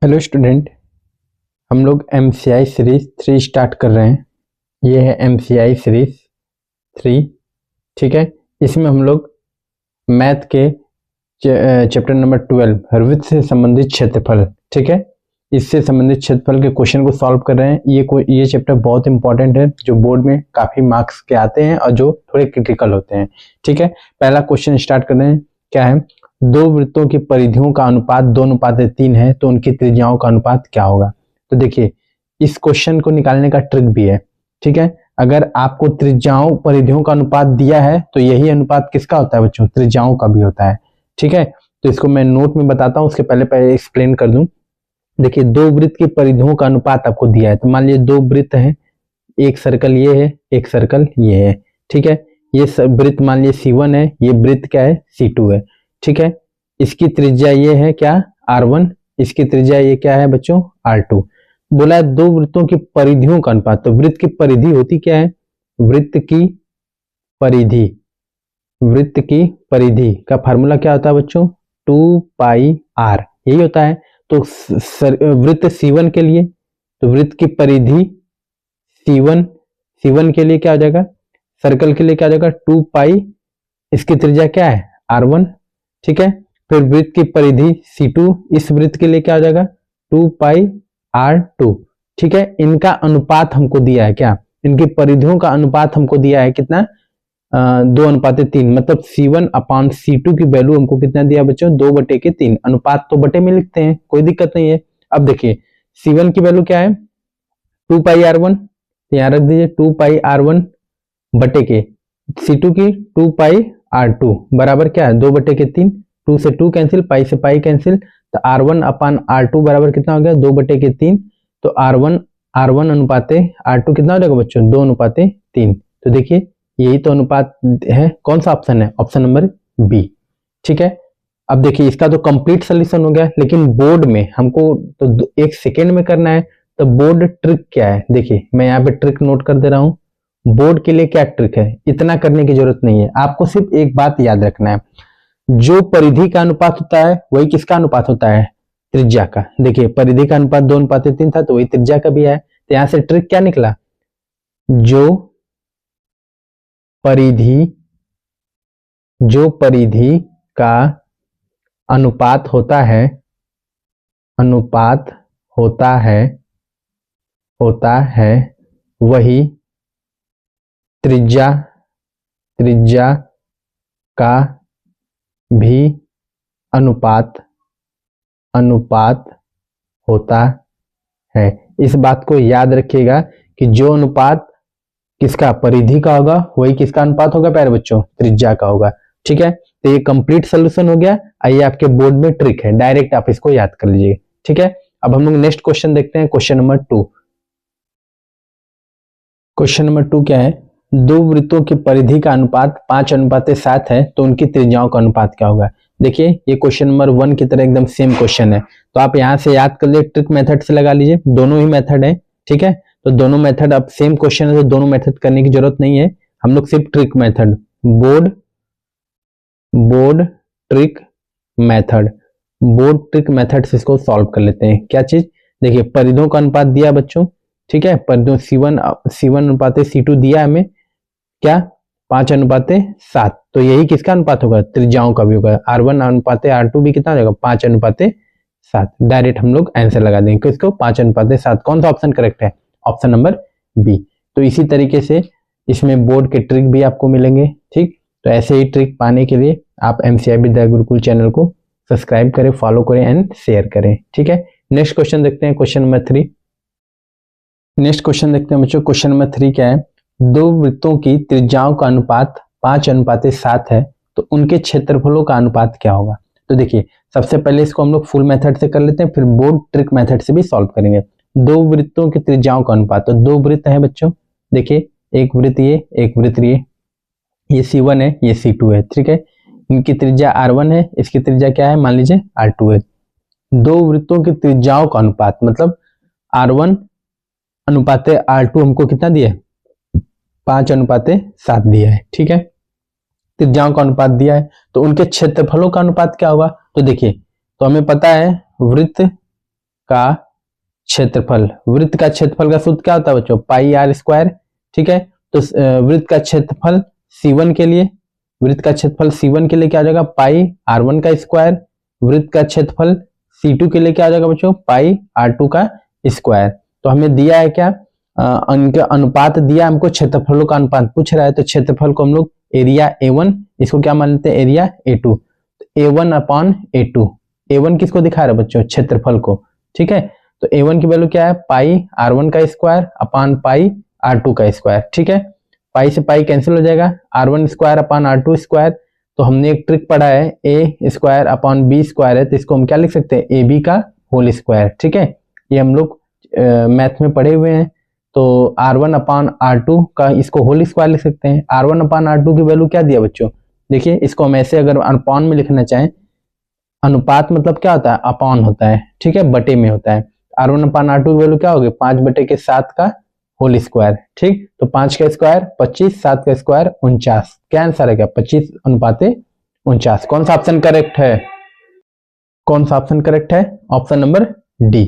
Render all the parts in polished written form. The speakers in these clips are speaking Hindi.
हेलो स्टूडेंट, हम लोग MCI सीरीज 3 स्टार्ट कर रहे हैं। ये है MCI सीरीज 3। ठीक है, इसमें हम लोग मैथ के चैप्टर नंबर 12 वृत्त से संबंधित क्षेत्रफल, ठीक है, इससे संबंधित क्षेत्रफल के क्वेश्चन को सॉल्व कर रहे हैं। ये चैप्टर बहुत इंपॉर्टेंट है, जो बोर्ड में काफी मार्क्स के आते हैं और जो थोड़े क्रिटिकल होते हैं। ठीक है, पहला क्वेश्चन स्टार्ट कर रहे हैं। क्या है? दो वृत्तों की परिधियों का अनुपात 2:3 है, तो उनकी त्रिज्याओं का अनुपात क्या होगा? तो देखिए, इस क्वेश्चन को निकालने का ट्रिक भी है। ठीक है, अगर आपको त्रिज्याओं परिधियों का अनुपात दिया है तो यही अनुपात किसका होता है बच्चों? त्रिज्याओं का भी होता है। ठीक है, तो इसको मैं नोट में बताता हूं, उसके पहले एक्सप्लेन कर दूं। देखिए, दो वृत्त की परिधियों का अनुपात आपको दिया है, तो मान लीजिए दो वृत्त हैं, एक सर्कल ये है, एक सर्कल ये है। ठीक है, ये वृत्त मान लीजिए C1 है, ये वृत्त क्या है? C2 है। ठीक है, इसकी त्रिज्या ये है क्या? R1। इसकी त्रिज्या ये क्या है बच्चों? R2। बोला है दो वृत्तों की परिधियों का अनुपात, तो वृत्त की परिधि होती क्या है? वृत्त की परिधि, वृत्त की परिधि का फार्मूला क्या होता है बच्चों? 2πr, यही होता है। तो वृत्त C1 के लिए, तो वृत्त की परिधि C1 के लिए क्या हो जाएगा? सर्कल के लिए क्या हो जाएगा? 2π, इसकी त्रिज्या क्या है? R1। ठीक है, फिर वृत्त की परिधि C2, इस वृत्त के लिए क्या हो जाएगा? 2πr2। ठीक है, इनका अनुपात हमको दिया है क्या? इनकी परिधियों का अनुपात हमको दिया है कितना? 2:3। मतलब C1/C2 की वैल्यू हमको कितना दिया बच्चों? 2/3। अनुपात तो बटे में लिखते हैं, कोई दिक्कत नहीं है। अब देखिए, C1 की वैल्यू क्या है? 2πr1, यहाँ रख दीजिए 2πr1 बटे के, C2 की 2πr2 बराबर क्या है? 2/3। 2 से 2 कैंसिल, पाई से पाई कैंसिल, तो R1/R2 बराबर कितना हो गया? 2/3। तो R1 अनुपाते R2 कितना हो जाएगा बच्चों? 2:3। तो देखिए, यही तो अनुपात है। कौन सा ऑप्शन है? Option number B. ठीक है, अब देखिए, इसका तो कंप्लीट सोल्यूशन हो गया, लेकिन बोर्ड में हमको तो 1 सेकेंड में करना है। तो बोर्ड ट्रिक क्या है? देखिए, मैं यहाँ पे ट्रिक नोट कर दे रहा हूं। बोर्ड के लिए क्या ट्रिक है? इतना करने की जरूरत नहीं है, आपको सिर्फ एक बात याद रखना है, जो परिधि का अनुपात होता है वही किसका अनुपात होता है? त्रिज्या का। देखिए, परिधि का अनुपात 2:3 था, तो वही त्रिज्या का भी है। तो यहां से ट्रिक क्या निकला? जो परिधि का अनुपात होता है, वही त्रिज्या का भी अनुपात होता है। इस बात को याद रखिएगा कि जो अनुपात किसका? परिधि का होगा, वही किसका अनुपात होगा प्यारे बच्चों? त्रिज्या का होगा। ठीक है, तो ये कंप्लीट सोल्यूशन हो गया। आइए, आपके बोर्ड में ट्रिक है, डायरेक्ट आप इसको याद कर लीजिए। ठीक है, अब हम लोग नेक्स्ट क्वेश्चन देखते हैं, क्वेश्चन नंबर 2। क्वेश्चन नंबर 2 क्या है? दो वृत्तों की परिधि का अनुपात 5:7 है, तो उनकी त्रिज्याओं का अनुपात क्या होगा? देखिए, ये क्वेश्चन नंबर 1 की तरह एकदम सेम क्वेश्चन है, तो आप यहां से याद कर लिए, ट्रिक मेथड से लगा लीजिए। दोनों ही मेथड है। ठीक है, तो दोनों मेथड, अब सेम क्वेश्चन है तो दोनों मेथड करने की जरूरत नहीं है, हम लोग सिर्फ trick method, board trick method से इसको सॉल्व कर लेते हैं। क्या चीज? देखिए, परिधियों का अनुपात दिया बच्चों। ठीक है, परिधियों C1/C2 दिया हमें क्या? 5:7। तो यही किसका अनुपात होगा? त्रिज्याओं का भी होगा। R1/R2 भी कितना हो जाएगा? 5:7। डायरेक्ट हम लोग आंसर लगा देंगे किसको? 5:7। कौन सा ऑप्शन करेक्ट है? Option number B. तो इसी तरीके से इसमें बोर्ड के ट्रिक भी आपको मिलेंगे। ठीक, तो ऐसे ही ट्रिक पाने के लिए आप MCI विद्या गुरुकुल चैनल को सब्सक्राइब करें, फॉलो करें एंड शेयर करें। ठीक है, नेक्स्ट क्वेश्चन देखते हैं, क्वेश्चन नंबर 3। नेक्स्ट क्वेश्चन देखते हैं बच्चों, क्वेश्चन नंबर 3 क्या है? दो वृत्तों की त्रिज्याओं का अनुपात 5:7 है, तो उनके क्षेत्रफलों का अनुपात क्या होगा? तो देखिए, सबसे पहले इसको हम लोग फुल मेथड से कर लेते हैं, फिर बोर्ड ट्रिक मेथड से भी सॉल्व करेंगे। दो वृत्तों की त्रिज्याओं का अनुपात, तो दो वृत्त है बच्चों। देखिए, एक वृत्त ये, एक वृत्त ये C1 है, ये C2 है। ठीक है, इनकी त्रिज्या R1 है, इसकी त्रिज्या क्या है? मान लीजिए R2 है। दो वृत्तों की त्रिज्याओं का अनुपात, मतलब R1/R2 हमको कितना दिया है? 5:7 दिया है। ठीक है, त्रिज्याओं का अनुपात दिया है, तो उनके क्षेत्रफलों का अनुपात क्या होगा? तो देखिए, तो हमें पता है वृत्त का क्षेत्रफल। वृत्त का क्षेत्रफल का सूत्र क्या होता है बच्चों? पाई आर स्क्वायर। ठीक है, तो वृत्त का क्षेत्रफल C1 के लिए, वृत्त का क्षेत्रफल C1 के लिए क्या आ जाएगा? पाई R1 का स्क्वायर। वृत्त का क्षेत्रफल C2 के लिए क्या आ जाएगा बच्चों? पाई R2 का स्क्वायर। तो हमें दिया है क्या? इनका अनुपात दिया हमको, क्षेत्रफलों का अनुपात पूछ रहा है, तो क्षेत्रफल को हम लोग एरिया A1, इसको क्या मान लेते हैं? Area A2। A1 upon A2, A1 किसको दिखा रहा है बच्चों? क्षेत्रफल को। ठीक है, तो A1 की वैल्यू क्या है? पाई R1 का स्क्वायर अपॉन पाई R2 का स्क्वायर। ठीक है, पाई से पाई कैंसिल हो जाएगा, R1 square upon R2 square. तो हमने एक ट्रिक पढ़ा है, A square upon B square है, तो इसको हम क्या लिख सकते हैं? AB का होल स्क्वायर। ठीक है, ये हम लोग मैथ में पढ़े हुए हैं। तो R1 अपॉन R2 का इसको होल स्क्वायर लिख सकते हैं। R1 अपॉन R2 की वैल्यू क्या दिया बच्चों? देखिए, इसको हम ऐसे अगर अपॉन में लिखना चाहें, अनुपात मतलब क्या होता है? अपॉन होता है। ठीक है, बटे में होता है। R1 अपॉन R2 की वैल्यू क्या होगी? 5/7 का होल स्क्वायर। ठीक, तो 5 का स्क्वायर 25, 7 का स्क्वायर 49। क्या आंसर है? क्या 25:49। कौन सा ऑप्शन करेक्ट है? कौन सा ऑप्शन करेक्ट है? Option number D.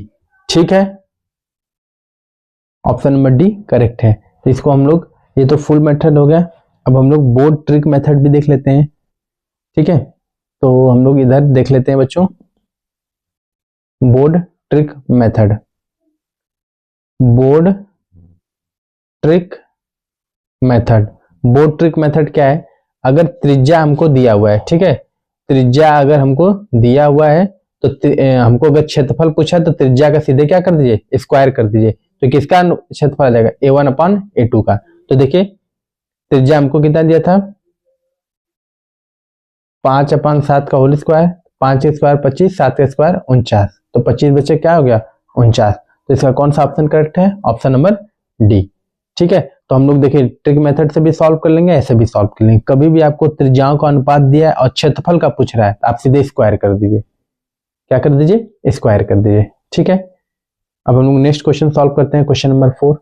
ठीक है, ऑप्शन नंबर डी करेक्ट है। तो इसको हम लोग, ये तो फुल मेथड हो गया, अब हम लोग बोर्ड ट्रिक मेथड भी देख लेते हैं। ठीक है, तो हम लोग इधर देख लेते हैं बच्चों, board trick method. Board trick method, board trick method क्या है? अगर त्रिज्या हमको दिया हुआ है, ठीक है, त्रिज्या अगर हमको दिया हुआ है, तो हमको अगर क्षेत्रफल पूछा है, तो त्रिज्या का सीधे क्या कर दीजिए? स्क्वायर कर दीजिए। तो किसका क्षेत्रफल आ जाएगा? A1 अपॉन A2 का। तो देखिए, त्रिज्या हमको कितना दिया था? 5/7 का होल स्क्वायर, 5 का स्क्वायर 25, 7 का स्क्वायर 49। तो 25 बचे क्या हो गया? 49। तो इसका कौन सा ऑप्शन करेक्ट है? Option number D. ठीक है, तो हम लोग देखिए ट्रिक मेथड से भी सॉल्व कर लेंगे, ऐसे भी सॉल्व कर लेंगे। कभी भी आपको त्रिज्याओं का अनुपात दिया है और क्षेत्रफल का पूछ रहा है, आप सीधे स्क्वायर कर दीजिए। क्या कर दीजिए? स्क्वायर कर दीजिए। ठीक है, अब हम लोग नेक्स्ट क्वेश्चन सॉल्व करते हैं, question number 4।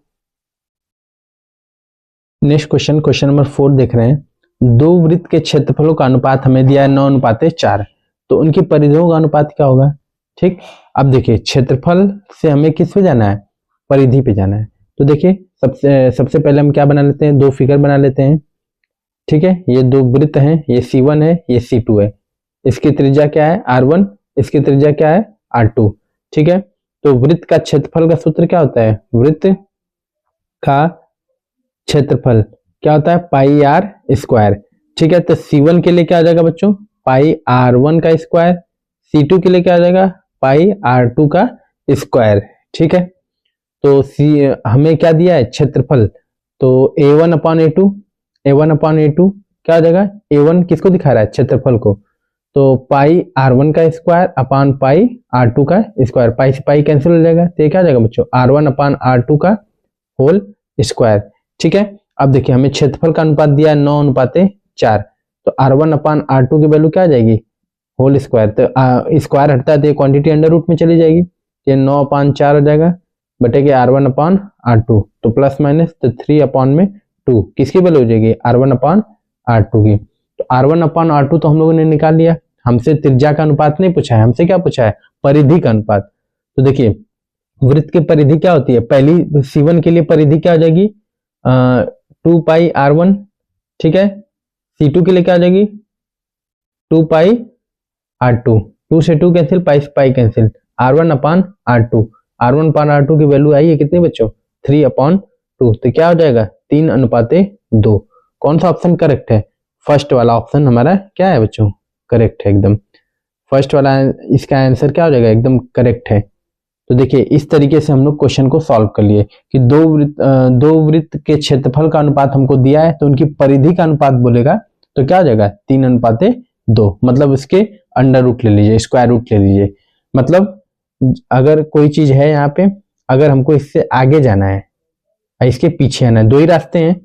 Next question, question number 4 देख रहे हैं। दो वृत्त के क्षेत्रफलों का अनुपात हमें दिया है 9:4, तो उनकी परिधियों का अनुपात क्या होगा? ठीक, अब देखिए क्षेत्रफल से हमें किस पे जाना है? परिधि पे जाना है। तो देखिए सबसे पहले हम क्या बना लेते हैं? दो फिगर बना लेते हैं। ठीक है, ये दो वृत्त हैं, ये C1 है, ये C2 है। इसकी त्रिज्या क्या है? R1, इसकी त्रिज्या क्या है? R2। ठीक है, तो वृत्त का क्षेत्रफल का सूत्र क्या होता है? वृत्त का क्षेत्रफल क्या होता है? पाई आर स्क्वायर। ठीक है, तो C1 के लिए क्या आ जाएगा बच्चों? पाई R1 का स्क्वायर। C2 के लिए क्या आ जाएगा? पाई R2 का स्क्वायर। ठीक है, तो हमें क्या दिया है? क्षेत्रफल। तो A1 upon A2, A1 upon A2 क्या आ जाएगा? A1 किसको दिखा रहा है? क्षेत्रफल को। तो पाई R1 का स्क्वायर अपॉन पाई R2 का स्क्वायर, पाई से पाई कैंसिल हो जाएगा, तो ये क्या आ जाएगा बच्चों? R1 अपॉन R2 का होल स्क्वायर। ठीक है, अब देखिए हमें क्षेत्रफल का अनुपात दिया है 9:4, तो R1 अपॉन R2 की वैल्यू क्या आ जाएगी? Whole square. तो स्क्वायर हटता है तो ये क्वांटिटी अंडर रूट में चली जाएगी, ये 9/4 हो जाएगा, बटेगे R1 अपॉन R2, तो प्लस माइनस तो 3 अपॉन में 2, किसकी वैल्यू हो जाएगी? R1 अपॉन R2 की। तो R1 अपॉन R2 तो हम लोगों ने निकाल लिया। हमसे त्रिज्या का अनुपात नहीं पूछा है, हमसे क्या पूछा है? परिधि का अनुपात। तो देखिए वृत्त की परिधि क्या होती है? पहली C1 के लिए परिधि क्या हो जाएगी? 2 पाई R1। ठीक है, C2 के लिए क्या हो जाएगी? 2 पाई R2, 2 से 2 कैंसिल, पाई से pi cancel, R1 upon R2। R1 upon R2 की वैल्यू आई है कितनी बच्चों? 3/2। तो क्या हो जाएगा? 3:2। कौन सा ऑप्शन करेक्ट है? फर्स्ट वाला ऑप्शन हमारा क्या है बच्चों? करेक्ट है एकदम। फर्स्ट वाला इसका आंसर क्या हो जाएगा? एकदम करेक्ट है। तो देखिए इस तरीके से हम लोग क्वेश्चन को सॉल्व कर लिए कि दो वृत्त के क्षेत्रफल का अनुपात हमको दिया है, तो उनकी परिधि का अनुपात बोलेगा तो क्या हो जाएगा? 3:2। मतलब इसके अंडर रूट ले लीजिए, स्क्वायर रूट ले लीजिए। मतलब अगर कोई चीज है यहाँ पे, अगर हमको इससे आगे जाना है, इसके पीछे आना है, दो ही रास्ते हैं,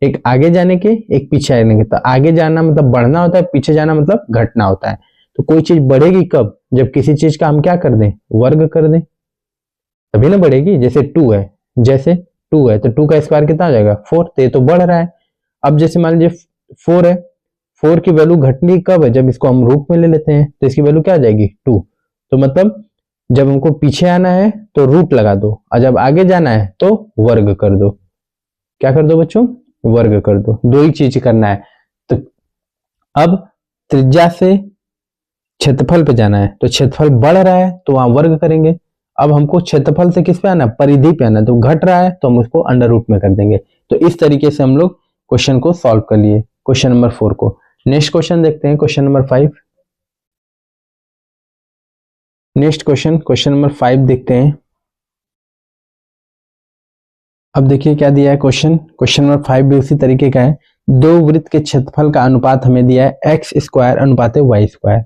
एक आगे जाने के, एक पीछे आने के। तो आगे जाना मतलब बढ़ना होता है, पीछे जाना मतलब घटना होता है। तो कोई चीज बढ़ेगी कब? जब किसी चीज का हम क्या कर दें? वर्ग कर दें, तभी ना बढ़ेगी। जैसे 2 है, जैसे 2 है तो 2 का स्क्वायर कितना आ जाएगा? 4। तो ये तो बढ़ रहा है। अब जैसे मान लीजिए 4 है, 4 की वैल्यू घटनी कब है? जब इसको हम रूट में ले लेते हैं, तो इसकी वैल्यू क्या आ जाएगी? 2। तो मतलब जब हमको पीछे आना है तो रूट लगा दो, और जब आगे जाना है तो वर्ग कर दो। क्या कर दो बच्चों? वर्ग कर दो। दो ही चीज करना है। तो अब त्रिज्या से क्षेत्रफल पे जाना है, तो क्षेत्रफल बढ़ रहा है तो वहां वर्ग करेंगे। अब हमको क्षेत्रफल से किस पे आना? परिधि पे आना। तो घट रहा है तो हम उसको अंडर रूट में कर देंगे। तो इस तरीके से हम लोग क्वेश्चन को सॉल्व कर लिए, क्वेश्चन नंबर 4 को। नेक्स्ट क्वेश्चन देखते हैं, question number 5। Next question number 5 देखते हैं। अब देखिए क्या दिया है क्वेश्चन नंबर 5 भी उसी तरीके का है। दो वृत्त के क्षेत्रफल का अनुपात हमें दिया है एक्स स्क्वायर अनुपात वाई स्क्वायर,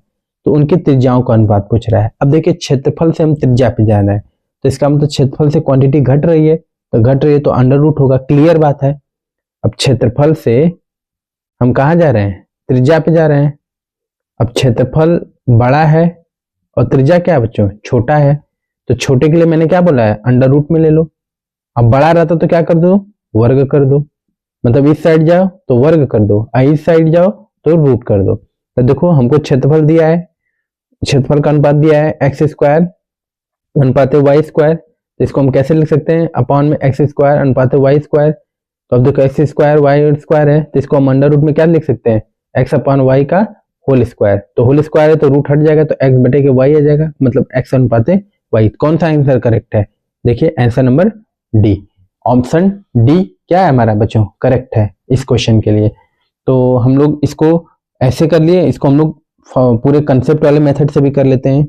तो उनके त्रिज्याओं का अनुपात पूछ रहा है। अब देखिए क्षेत्रफल से हम त्रिज्या पे जाना है, तो इसका मतलब क्षेत्रफल से क्वांटिटी घट रही है, तो घट रही है तो अंडर रूट होगा, क्लियर बात है। अब क्षेत्रफल से हम कहाँ जा रहे हैं? त्रिज्या पे जा रहे हैं। अब क्षेत्रफल बड़ा है और त्रिज्या क्या है बच्चों? छोटा है। तो छोटे के लिए मैंने क्या बोला है? अंडर रूट में ले लो। अब बड़ा रहता तो क्या कर दो? वर्ग कर दो। मतलब इस साइड जाओ तो वर्ग कर दो, इस साइड जाओ तो रूट कर दो। तो देखो हमको क्षेत्रफल दिया है, क्षेत्रफल का अनुपात दिया है एक्स स्क्वायर अनुपात वाई स्क्वायर, तो इसको हम कैसे लिख सकते हैं? अपॉन में एक्स स्क्वायर अनुपात वाई स्क्वायर। तो अब देखो एक्स स्क्वायर वाई स्क्वायर है, तो इसको हम अंडर रूट में क्या लिख सकते हैं? एक्स अपॉन वाई का होल स्क्वायर। तो होल स्क्वायर है तो रूट हट जाएगा, तो एक्स बटे के वाई आ जाएगा, मतलब एक्स अनुपात वाई। कौन सा आंसर करेक्ट है? देखिए answer number D, option D क्या है हमारा बच्चों? करेक्ट है इस क्वेश्चन के लिए। तो हम लोग इसको ऐसे कर लिए, इसको हम लोग पूरे कंसेप्ट वाले मेथड से भी कर लेते हैं।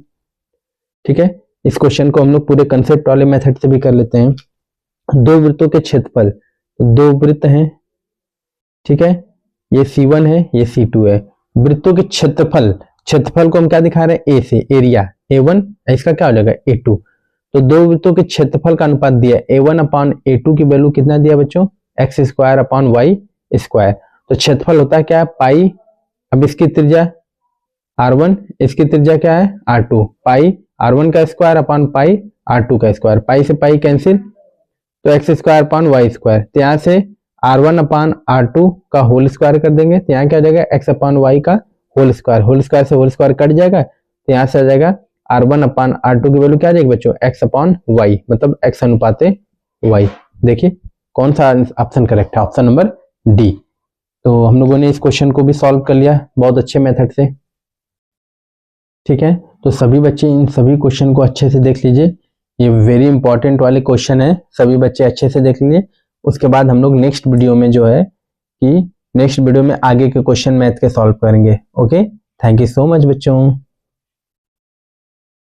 ठीक है, इस क्वेश्चन को हम लोग पूरे कंसेप्ट वाले मेथड से भी कर लेते हैं। दो वृत्तों के क्षेत्रफल, दो वृत्त हैं, ठीक है, ये C1 है, ये C2 है। वृत्तों के क्षेत्रफल को हम क्या दिखा रहे हैं? ए से, एरिया A1, इसका क्या हो जाएगा? A2। तो दो वृत्तों के क्षेत्रफल का अनुपात दिया है A1 अपॉन A2 की वैल्यू कितना दिया बच्चों? X square upon y square. तो क्षेत्रफल होता है क्या? पाई। अब इसकी त्रिज्या R1, इसकी त्रिज्या क्या है? R2। पाई R1 का स्क्वायर अपॉन पाई R2 का स्क्वायर। पाई से पाई कैंसिल, तो x square upon y square. तो यहाँ से R1 अपॉन R2 का होल स्क्वायर कर देंगे, तो यहाँ क्या हो जाएगा? एक्स अपॉन वाई का होल स्क्वायर। होल स्क्वायर से होल स्क्वायर कट जाएगा, तो यहाँ से आ जाएगा R1 अपॉन R2 की वैल्यू क्या आ जाएगी बच्चों? एक्स अपॉन वाई, मतलब एक्स अनुपात वाई। देखिए कौन सा ऑप्शन करेक्ट है? Option number D. तो हम लोगों ने इस क्वेश्चन को भी सॉल्व कर लिया बहुत अच्छे मेथड से। ठीक है, तो सभी बच्चे इन सभी क्वेश्चन को अच्छे से देख लीजिए, ये वेरी इंपॉर्टेंट वाले क्वेश्चन है, सभी बच्चे अच्छे से देख लीजिए। उसके बाद हम लोग नेक्स्ट वीडियो में जो है कि नेक्स्ट वीडियो में आगे के क्वेश्चन मैथ के सॉल्व करेंगे। Okay, thank you so much बच्चों।